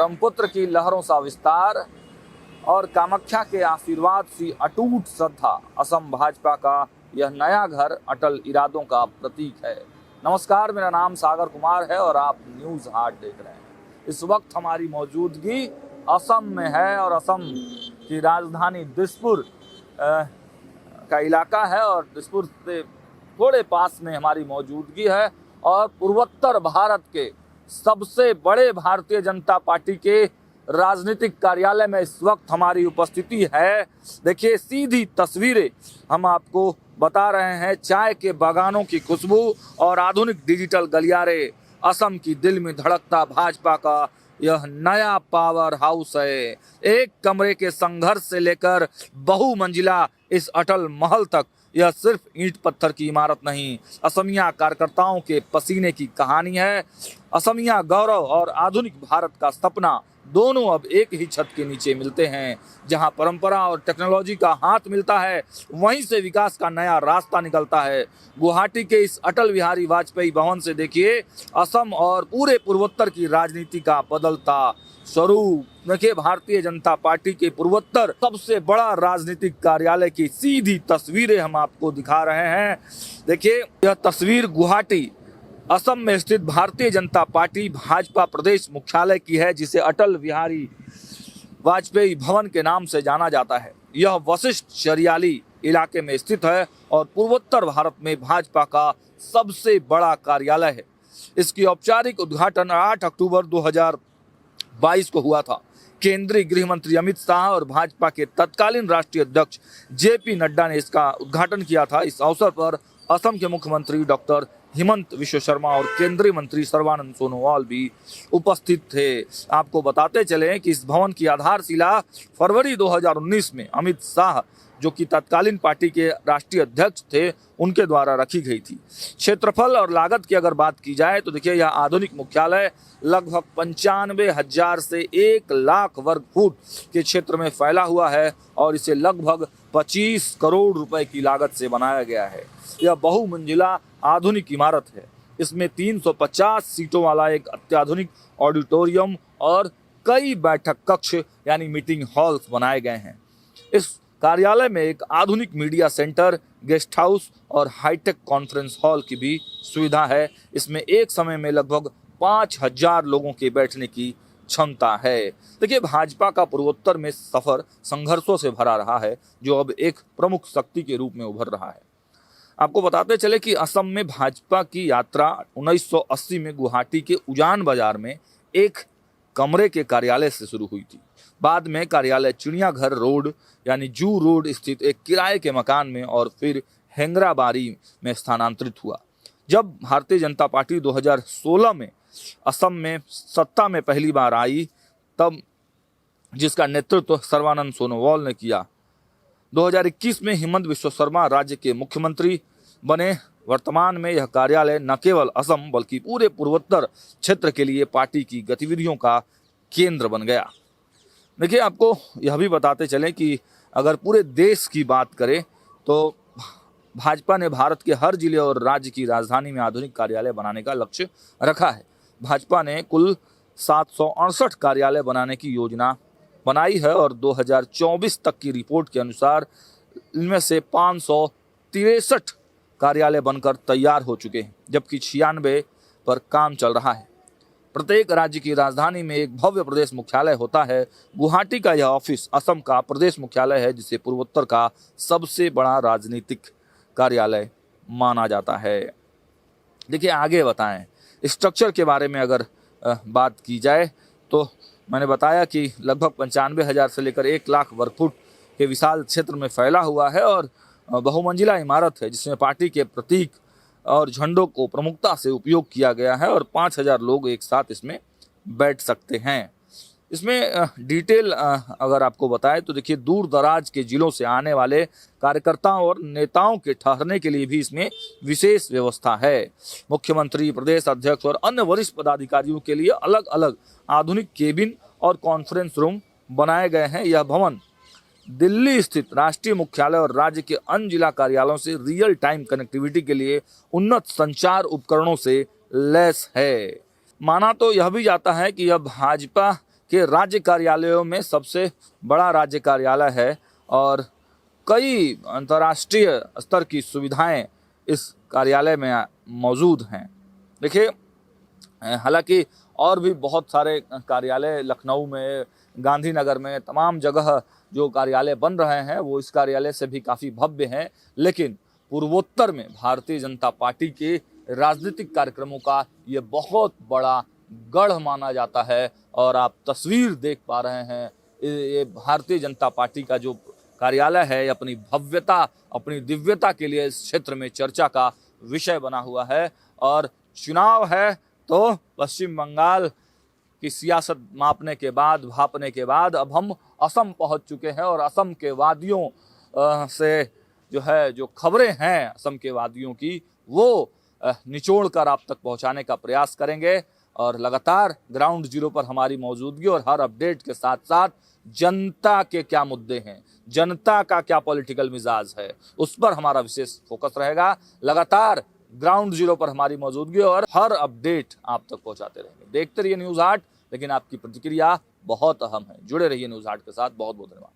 ब्रह्मपुत्र की लहरों सा विस्तार और कामाख्या के आशीर्वाद सी अटूट श्रद्धा असम भाजपा का यह नया घर अटल इरादों का प्रतीक है। नमस्कार, मेरा नाम सागर कुमार है और आप न्यूज़ हाट देख रहे हैं। इस वक्त हमारी मौजूदगी असम में है और असम की राजधानी दिसपुर का इलाका है और दिसपुर से थोड़े पास में हमारी मौजूदगी है और पूर्वोत्तर भारत के सबसे बड़े भारतीय जनता पार्टी के राजनीतिक कार्यालय में इस वक्त हमारी उपस्थिति है। देखिए, सीधी तस्वीरें हम आपको बता रहे हैं। चाय के बागानों की खुशबू और आधुनिक डिजिटल गलियारे, असम की दिल में धड़कता भाजपा का यह नया पावर हाउस है। एक कमरे के संघर्ष से लेकर बहुमंजिला इस अटल महल तक यह सिर्फ ईंट पत्थर की इमारत नहीं, असमिया कार्यकर्ताओं के पसीने की कहानी है। असमिया गौरव और आधुनिक भारत का सपना दोनों अब एक ही छत के नीचे मिलते हैं। जहां परंपरा और टेक्नोलॉजी का हाथ मिलता है, वहीं से विकास का नया रास्ता निकलता है। गुवाहाटी के इस अटल बिहारी वाजपेयी भवन से देखिए असम और पूरे पूर्वोत्तर की राजनीति का बदलता स्वरूप। देखिए, भारतीय जनता पार्टी के पूर्वोत्तर सबसे बड़ा राजनीतिक कार्यालय की सीधी तस्वीरें हम आपको दिखा रहे हैं। देखिए, यह तस्वीर गुवाहाटी असम में स्थित भारतीय जनता पार्टी भाजपा प्रदेश मुख्यालय की है, जिसे अटल बिहारी वाजपेयी भवन के नाम से जाना जाता है। यह वशिष्ठ शरियाली इलाके में स्थित है और पूर्वोत्तर भारत में भाजपा का सबसे बड़ा कार्यालय है। इसकी औपचारिक उद्घाटन 8 अक्टूबर 2022 को हुआ था। केंद्रीय गृह मंत्री अमित शाह और भाजपा के तत्कालीन राष्ट्रीय अध्यक्ष जेपी नड्डा ने इसका उद्घाटन किया था। इस अवसर पर असम के मुख्यमंत्री डॉक्टर हिमंत विश्व शर्मा और केंद्रीय मंत्री सर्बानंद सोनोवाल भी उपस्थित थे। आपको बताते चले कि इस भवन की आधारशिला फरवरी 2019 में अमित शाह, जो कि तत्कालीन पार्टी के राष्ट्रीय अध्यक्ष थे, उनके द्वारा रखी गई थी। क्षेत्रफल और लागत की अगर बात की जाए तो देखिए, यह आधुनिक मुख्यालय लगभग 95,000 से 1 लाख वर्ग फुट के क्षेत्र में फैला हुआ है और इसे लगभग 25 करोड़ रुपए की लागत से बनाया गया है। यह बहुमंजिला आधुनिक इमारत है। इसमें 350 सीटों वाला एक अत्याधुनिक ऑडिटोरियम और कई बैठक कक्ष यानी मीटिंग हॉल्स बनाए गए हैं। इस कार्यालय में एक आधुनिक मीडिया सेंटर, गेस्ट हाउस और हाईटेक कॉन्फ्रेंस हॉल की भी सुविधा है। इसमें एक समय में लगभग 5,000 लोगों के बैठने की क्षमता है। देखिए, भाजपा का पूर्वोत्तर में सफर संघर्षों से भरा रहा है, जो अब एक प्रमुख शक्ति के रूप में उभर रहा है। आपको बताते चले कि असम में भाजपा की यात्रा 1980 में गुवाहाटी के उजान बाजार में एक कमरे के कार्यालय से शुरू हुई थी। बाद में कार्यालय चिड़ियाघर रोड यानी जू रोड स्थित एक किराए के मकान में और फिर हेंगराबारी में स्थानांतरित हुआ। जब भारतीय जनता पार्टी 2016 में असम में सत्ता में पहली बार आई, तब जिसका नेतृत्व सर्बानंद सोनोवाल ने किया। 2021 में हिमंत विश्व शर्मा राज्य के मुख्यमंत्री बने। वर्तमान में यह कार्यालय न केवल असम बल्कि पूरे पूर्वोत्तर क्षेत्र के लिए पार्टी की गतिविधियों का केंद्र बन गया। देखिए, आपको यह भी बताते चलें कि अगर पूरे देश की बात करें तो भाजपा ने भारत के हर जिले और राज्य की राजधानी में आधुनिक कार्यालय बनाने का लक्ष्य रखा है। भाजपा ने कुल 768 कार्यालय बनाने की योजना बनाई है और 2024 तक की रिपोर्ट के अनुसार इनमें से 563 कार्यालय बनकर तैयार हो चुके हैं, जबकि 96 पर काम चल रहा है। प्रत्येक राज्य की राजधानी में एक भव्य प्रदेश मुख्यालय होता है। गुवाहाटी का यह ऑफिस असम का प्रदेश मुख्यालय है, जिसे पूर्वोत्तर का सबसे बड़ा राजनीतिक कार्यालय माना जाता है। देखिए, आगे बताएं स्ट्रक्चर के बारे में अगर बात की जाए तो मैंने बताया कि लगभग 95,000 से लेकर 1 लाख वर्ग फुट के विशाल क्षेत्र में फैला हुआ है और बहुमंजिला इमारत है, जिसमें पार्टी के प्रतीक और झंडों को प्रमुखता से उपयोग किया गया है और 5,000 लोग एक साथ इसमें बैठ सकते हैं। इसमें डिटेल अगर आपको बताएं तो देखिए, दूर दराज के जिलों से आने वाले कार्यकर्ताओं और नेताओं के ठहरने के लिए भी इसमें विशेष व्यवस्था है। मुख्यमंत्री, प्रदेश अध्यक्ष और अन्य वरिष्ठ पदाधिकारियों के लिए अलग अलग आधुनिक केबिन और कॉन्फ्रेंस रूम बनाए गए हैं। यह भवन दिल्ली स्थित राष्ट्रीय मुख्यालय और राज्य के अन्य जिला कार्यालयों से रियल टाइम कनेक्टिविटी के लिए उन्नत संचार उपकरणों से लैस है। माना तो यह भी जाता है कि यह भाजपा के राज्य कार्यालयों में सबसे बड़ा राज्य कार्यालय है और कई अंतर्राष्ट्रीय स्तर की सुविधाएं इस कार्यालय में मौजूद हैं। देखिए, हालांकि और भी बहुत सारे कार्यालय लखनऊ में, गांधीनगर में, तमाम जगह जो कार्यालय बन रहे हैं वो इस कार्यालय से भी काफ़ी भव्य हैं, लेकिन पूर्वोत्तर में भारतीय जनता पार्टी के राजनीतिक कार्यक्रमों का ये बहुत बड़ा गढ़ माना जाता है। और आप तस्वीर देख पा रहे हैं, ये भारतीय जनता पार्टी का जो कार्यालय है अपनी भव्यता, अपनी दिव्यता के लिए इस क्षेत्र में चर्चा का विषय बना हुआ है। और चुनाव है तो पश्चिम बंगाल की सियासत मापने के बाद, भापने के बाद अब हम असम पहुंच चुके हैं और असम के वादियों से जो खबरें हैं असम के वादियों की, वो निचोड़ कर आप तक पहुंचाने का प्रयास करेंगे। और लगातार ग्राउंड जीरो पर हमारी मौजूदगी और हर अपडेट के साथ साथ जनता के क्या मुद्दे हैं, जनता का क्या पॉलिटिकल मिजाज है, उस पर हमारा विशेष फोकस रहेगा। लगातार ग्राउंड जीरो पर हमारी मौजूदगी और हर अपडेट आप तक पहुंचाते रहेंगे। देखते रहिए न्यूज़ 8, लेकिन आपकी प्रतिक्रिया बहुत अहम है। जुड़े रहिए न्यूज़ 8 के साथ। बहुत बहुत धन्यवाद।